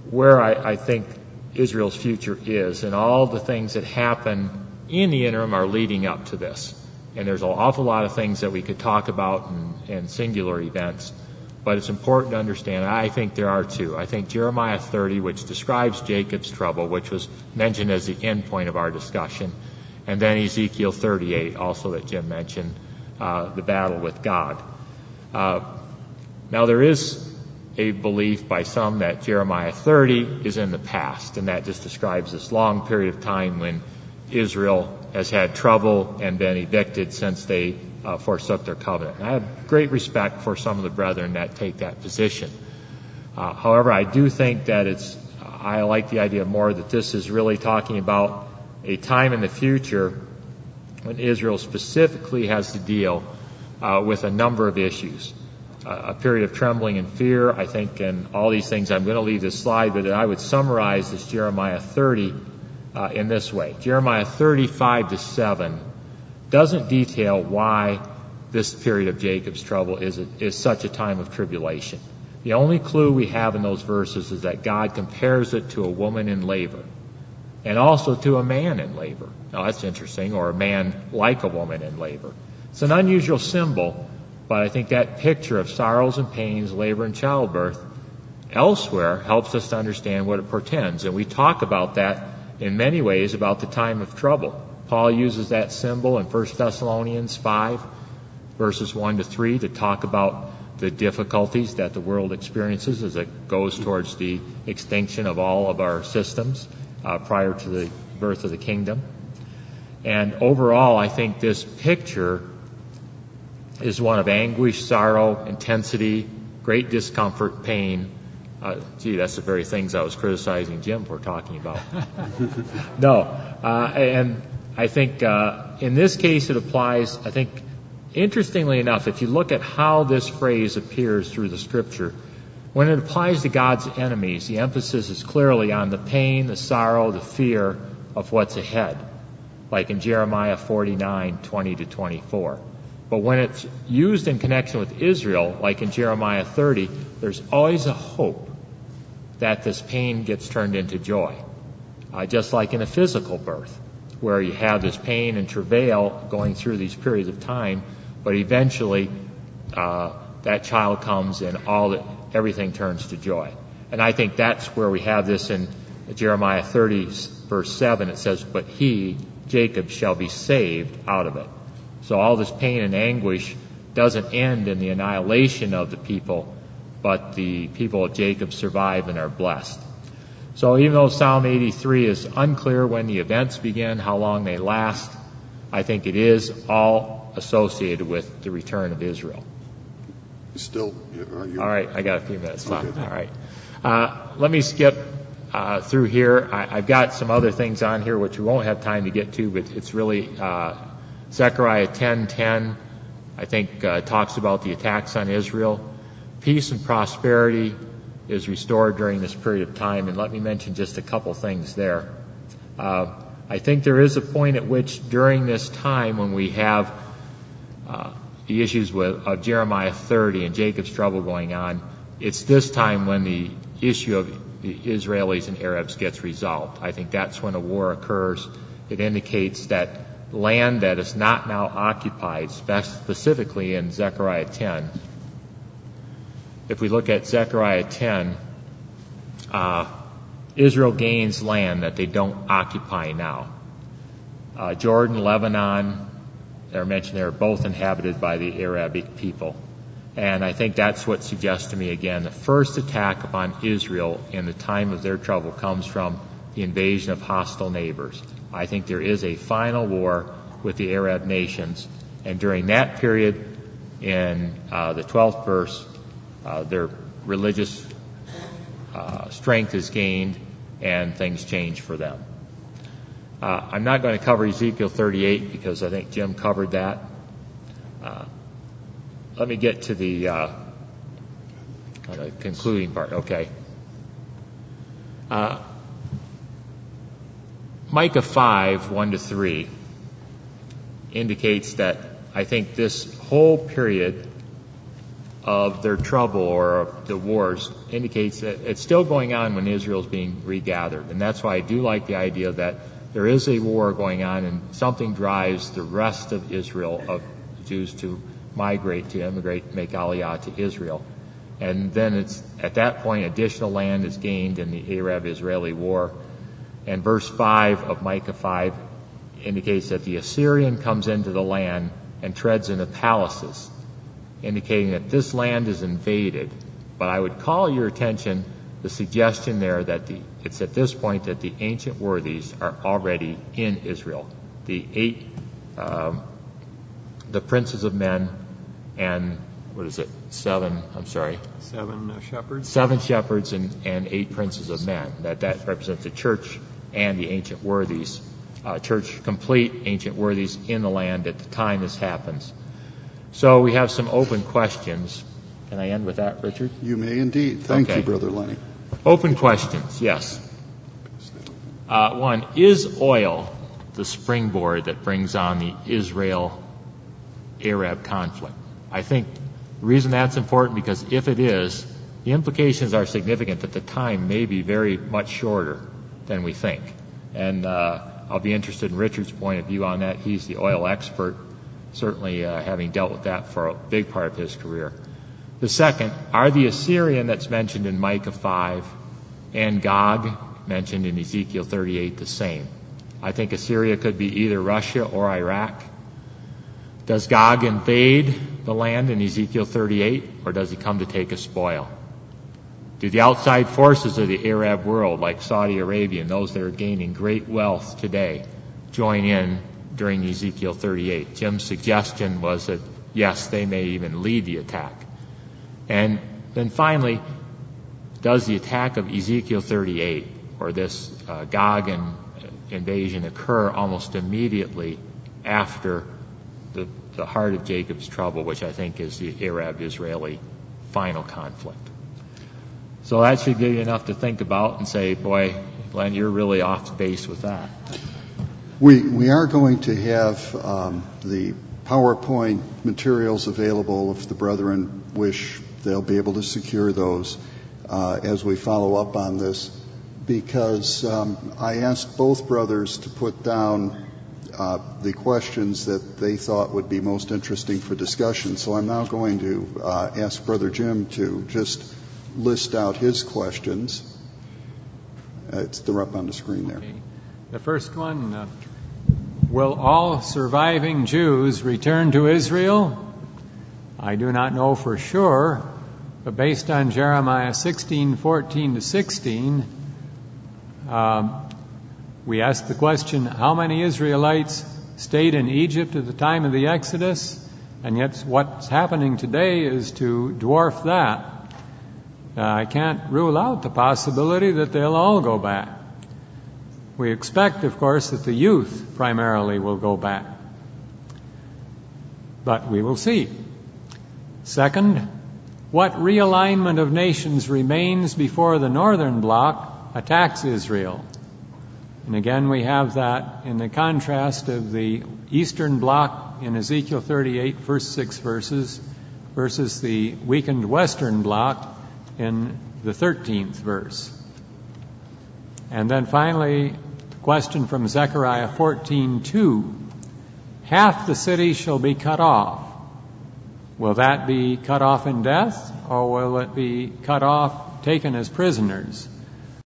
where I think Israel's future is, and all the things that happen in the interim are leading up to this. And there's an awful lot of things that we could talk about and singular events, but it's important to understand. I think there are two. I think Jeremiah 30, which describes Jacob's trouble, which was mentioned as the end point of our discussion, and then Ezekiel 38, also that Jim mentioned, the battle with God. Now there is a belief by some that Jeremiah 30 is in the past, and that just describes this long period of time when Israel has had trouble and been evicted since they forsook their covenant. And I have great respect for some of the brethren that take that position. However, I do think that I like the idea more that this is really talking about a time in the future when Israel specifically has to deal with a number of issues. A period of trembling and fear, I think, and all these things. I'm going to leave this slide, but I would summarize this Jeremiah 30 in this way. Jeremiah 35-7 doesn't detail why this period of Jacob's trouble is such a time of tribulation. The only clue we have in those verses is that God compares it to a woman in labor and also to a man in labor. Now that's interesting, or a man like a woman in labor. It's an unusual symbol, but I think that picture of sorrows and pains, labor and childbirth elsewhere helps us to understand what it portends. And we talk about that in many ways about the time of trouble. Paul uses that symbol in 1 Thessalonians 5, verses 1-3, to talk about the difficulties that the world experiences as it goes towards the extinction of all of our systems prior to the birth of the kingdom. And overall, I think this picture is one of anguish, sorrow, intensity, great discomfort, pain. That's the very things I was criticizing Jim for talking about. No, and I think in this case it applies, I think, interestingly enough, if you look at how this phrase appears through the Scripture, when it applies to God's enemies, the emphasis is clearly on the pain, the sorrow, the fear of what's ahead, like in Jeremiah 49:20-24. But when it's used in connection with Israel, like in Jeremiah 30, there's always a hope that this pain gets turned into joy, just like in a physical birth, where you have this pain and travail going through these periods of time, but eventually that child comes and everything turns to joy. And I think that's where we have this in Jeremiah 30, verse 7. It says, "But he, Jacob, shall be saved out of it." So all this pain and anguish doesn't end in the annihilation of the people, but the people of Jacob survive and are blessed. So even though Psalm 83 is unclear when the events begin, how long they last, I think it is all associated with the return of Israel. Still, all right, I got a few minutes left. Okay. All right. Let me skip through here. I've got some other things on here which we won't have time to get to, but it's really Zechariah 10:10, I think, talks about the attacks on Israel. Peace and prosperity is restored during this period of time, and let me mention just a couple things there. I think there is a point at which during this time when we have the issues of Jeremiah 30 and Jacob's trouble going on, it's this time when the issue of the Israelis and Arabs gets resolved. I think that's when a war occurs. It indicates that land that is not now occupied, specifically in Zechariah 10. If we look at Zechariah 10, Israel gains land that they don't occupy now. Jordan, Lebanon, they're mentioned there, are both inhabited by the Arabic people. And I think that's what suggests to me, again, the first attack upon Israel in the time of their trouble comes from the invasion of hostile neighbors. I think there is a final war with the Arab nations, and during that period, in the 12th verse, their religious strength is gained and things change for them. I'm not going to cover Ezekiel 38 because I think Jim covered that. Let me get to the concluding part. Okay. Micah 5, 1-3 indicates that I think this whole period of their trouble or of the wars indicates that it's still going on when Israel's being regathered. And that's why I do like the idea that there is a war going on and something drives the rest of Israel, of Jews, to migrate, to immigrate, make aliyah to Israel. And then it's at that point additional land is gained in the Arab-Israeli war. And verse 5 of Micah 5 indicates that the Assyrian comes into the land and treads in the palaces, indicating that this land is invaded. But I would call your attention the suggestion there that it's at this point that the ancient worthies are already in Israel. The princes of men and, seven shepherds? 7 shepherds and 8 princes of men. That represents the church and the ancient worthies. Church complete, ancient worthies in the land at the time this happens. So we have some open questions. Can I end with that, Richard? You may indeed. Thank you, Brother Lenny. Open questions, yes. One, is oil the springboard that brings on the Israel-Arab conflict? I think the reason that's important because if it is, the implications are significant that the time may be very much shorter than we think. And I'll be interested in Richard's point of view on that. He's the oil expert, certainly having dealt with that for a big part of his career. The second, are the Assyrian that's mentioned in Micah 5 and Gog mentioned in Ezekiel 38 the same? I think Assyria could be either Russia or Iraq. Does Gog invade the land in Ezekiel 38, or does he come to take a spoil? Do the outside forces of the Arab world, like Saudi Arabia and those that are gaining great wealth today, join in during Ezekiel 38? Jim's suggestion was that, yes, they may even lead the attack. And then finally, does the attack of Ezekiel 38, or this Gog invasion, occur almost immediately after the heart of Jacob's trouble, which I think is the Arab-Israeli final conflict? So that should give you enough to think about and say, boy, Glenn, you're really off base with that. We are going to have the PowerPoint materials available. If the brethren wish, they'll be able to secure those as we follow up on this, because I asked both brothers to put down the questions that they thought would be most interesting for discussion. So I'm now going to ask Brother Jim to just list out his questions. They're up on the screen there. Okay. The first one, will all surviving Jews return to Israel? I do not know for sure, but based on Jeremiah 16:14-16, we asked the question, how many Israelites stayed in Egypt at the time of the Exodus? And yet what's happening today is to dwarf that. I can't rule out the possibility that they'll all go back. We expect, of course, that the youth primarily will go back. But we will see. Second, what realignment of nations remains before the northern bloc attacks Israel? And again, we have that in the contrast of the eastern bloc in Ezekiel 38, first 6 verses, versus the weakened western bloc in the 13th verse. And then finally, the question from Zechariah 14:2. Half the city shall be cut off. Will that be cut off in death, or will it be cut off, taken as prisoners?